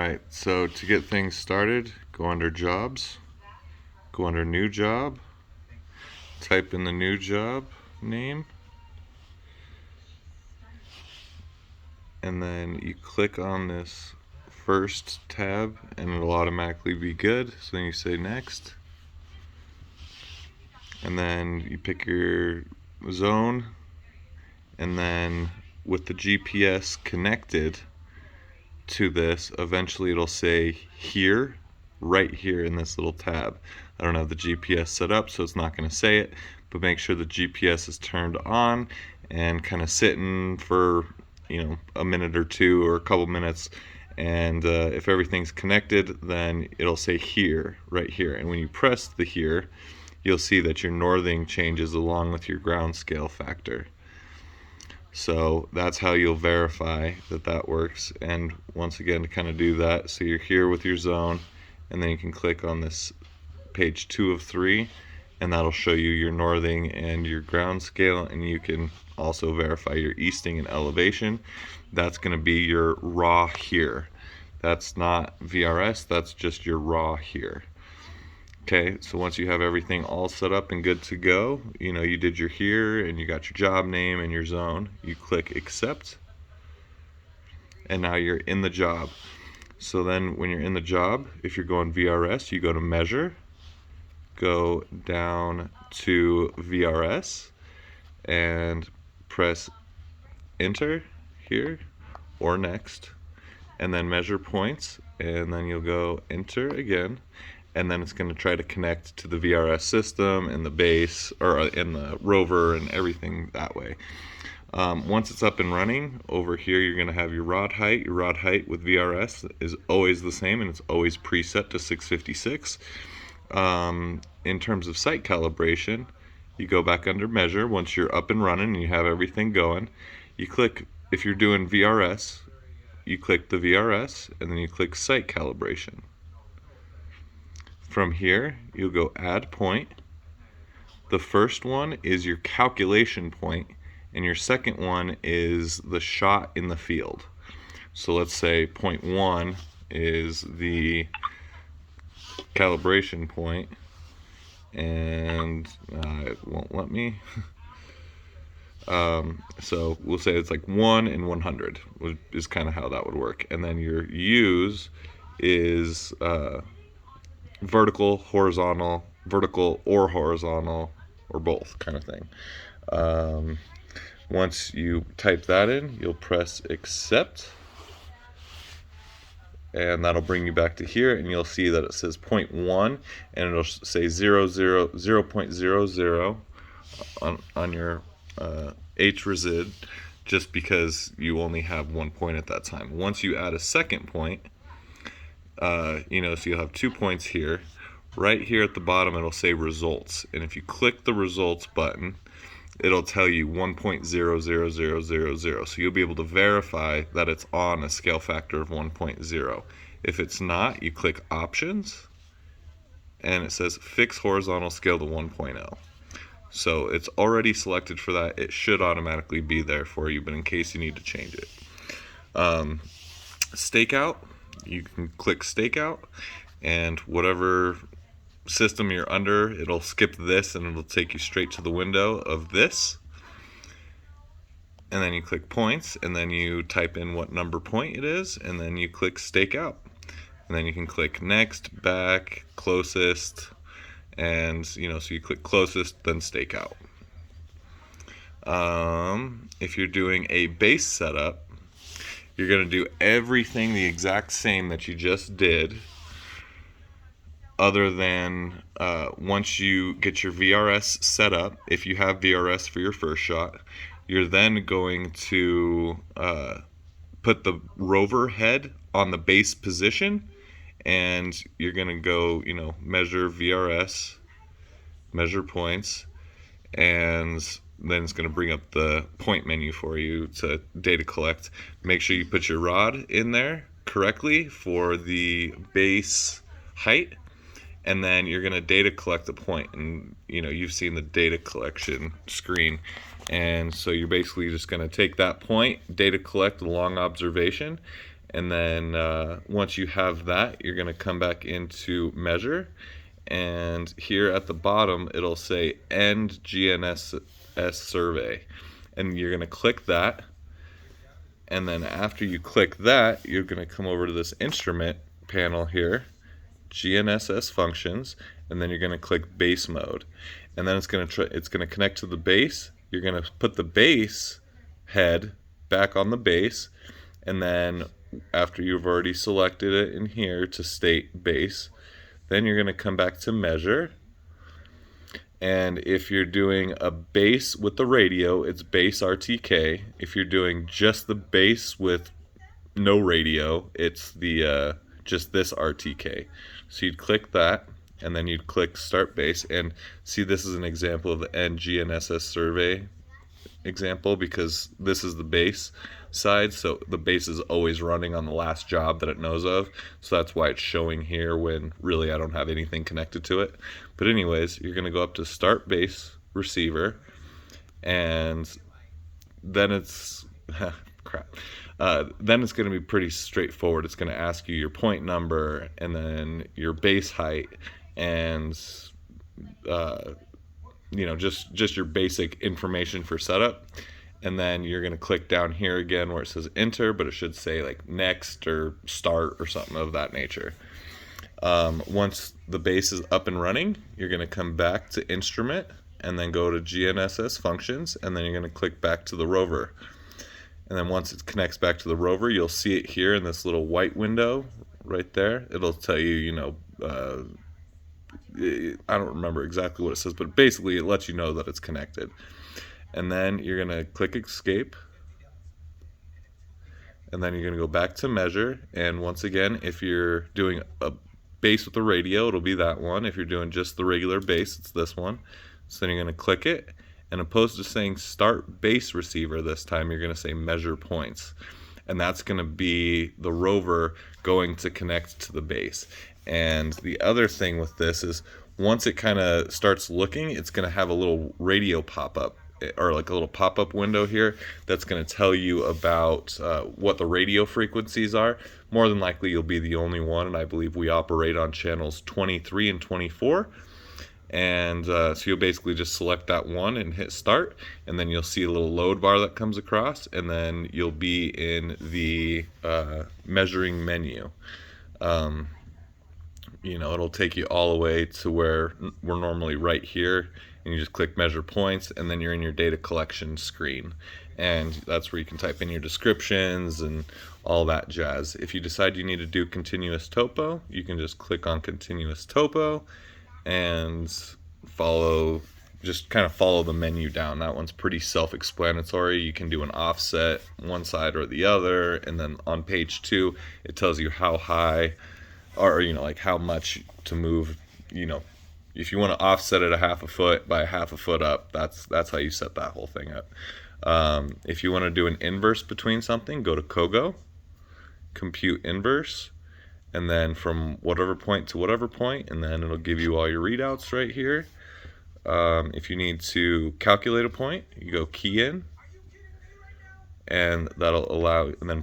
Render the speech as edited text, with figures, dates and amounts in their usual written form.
Alright, so to get things started, go under Jobs, go under New Job, type in the new job name, and then you click on this first tab and it'll automatically be good. So then you say next, and then you pick your zone, and then with the GPS connected to this, eventually it'll say here, right here in this little tab. I don't have the GPS set up, so it's not going to say it, but make sure the GPS is turned on and kind of sitting for a minute or two or a couple minutes, and if everything's connected, then it'll say here, right here, and when you press the here, you'll see that your northing changes along with your ground scale factor. So that's how you'll verify that that works. And once again, to kind of do that, so you're here with your zone, and then you can click on this page 2 of 3, and that'll show you your northing and your ground scale, and you can also verify your easting and elevation. That's going to be your raw here. That's not VRS, that's just your raw here. Okay, so once you have everything all set up and good to go, you did your here and you got your job name and your zone, you click accept, and now you're in the job. So then when you're in the job, if you're going VRS, you go to measure, go down to VRS, and press enter here or next, and then measure points, and then you'll go enter again, and then it's going to try to connect to the VRS system and the base, or in the rover and everything that way. Once it's up and running, over here you're going to have your rod height. Your rod height with VRS is always the same, and it's always preset to 656. In terms of sight calibration, you go back under measure. Once you're up and running and you have everything going, you click, if you're doing VRS, you click the VRS, and then you click sight calibration. From here, you'll go add point. The first one is your calculation point, and your second one is the shot in the field. So let's say point 1 is the calibration point, and it won't let me. So we'll say it's like 1 and 100 is kind of how that would work. And then your use is vertical, horizontal, vertical or horizontal, or both kind of thing. Once you type that in, you'll press accept, and that'll bring you back to here, and you'll see that it says 0.1, and it'll say 0.00 on your H resid, just because you only have 1 point at that time. Once you add a second point, so you'll have 2 points here. Right here at the bottom, it'll say results, and if you click the results button, it'll tell you 1.00000. So you'll be able to verify that it's on a scale factor of 1.0. If it's not, you click options, and it says fix horizontal scale to 1.0. So it's already selected for that. It should automatically be there for you, but in case you need to change it. Stakeout, you can click stakeout, and whatever system you're under, it'll skip this and it'll take you straight to the window of this, and then you click points, and then you type in what number point it is, and then you click stakeout, and then you can click next, back, closest, and so you click closest, then stakeout. If you're doing a base setup, you're going to do everything the exact same that you just did, other than once you get your VRS set up, if you have VRS for your first shot, you're then going to put the rover head on the base position, and you're going to go, measure VRS, measure points, and then it's going to bring up the point menu for you to data collect. Make sure you put your rod in there correctly for the base height, and then you're going to data collect the point, and you've seen the data collection screen, and so you're basically just going to take that point, data collect the long observation, And then once you have that, you're going to come back into measure, and here at the bottom it'll say end GNSS survey, and you're going to click that. And then after you click that, you're going to come over to this instrument panel here, GNSS functions, and then you're going to click base mode, and then it's going to connect to the base. You're going to put the base head back on the base, and then after you've already selected it in here to state base, then you're going to come back to measure. And if you're doing a base with the radio, it's base RTK. If you're doing just the base with no radio, it's the just this RTK. So you'd click that, and then you'd click start base, and see, this is an example of the NGNSS survey example, because this is the base side, so the base is always running on the last job that it knows of, so that's why it's showing here when really I don't have anything connected to it. But anyways, you're going to go up to start base receiver, and then it's crap. Then it's going to be pretty straightforward. It's going to ask you your point number, and then your base height, and just your basic information for setup. And then you're going to click down here again where it says enter, but it should say like next or start or something of that nature. Once the base is up and running, you're going to come back to instrument and then go to GNSS functions, and then you're going to click back to the rover. And then once it connects back to the rover, you'll see it here in this little white window right there. It'll tell you, I don't remember exactly what it says, but basically it lets you know that it's connected. And then you're going to click escape, and then you're going to go back to measure. And once again, if you're doing a base with the radio, it'll be that one. If you're doing just the regular base, it's this one. So then you're going to click it, and opposed to saying start base receiver this time, you're going to say measure points, and that's going to be the rover going to connect to the base. And the other thing with this is, once it kind of starts looking, it's going to have a little radio pop-up, or like a little pop-up window here that's going to tell you about what the radio frequencies are. More than likely you'll be the only one, and I believe we operate on channels 23 and 24. And so you'll basically just select that one and hit start, and then you'll see a little load bar that comes across, and then you'll be in the measuring menu. It'll take you all the way to where we're normally right here, and you just click measure points, and then you're in your data collection screen, and that's where you can type in your descriptions and all that jazz. If you decide you need to do continuous topo, you can just click on continuous topo and just kind of follow the menu down. That one's pretty self-explanatory. You can do an offset one side or the other, and then on page 2 it tells you how high, or like how much to move. If you want to offset it a half a foot by a half a foot up, that's how you set that whole thing up. If you want to do an inverse between something, go to COGO, compute inverse, and then from whatever point to whatever point, and then it'll give you all your readouts right here. If you need to calculate a point, you go key in, and that'll allow, and then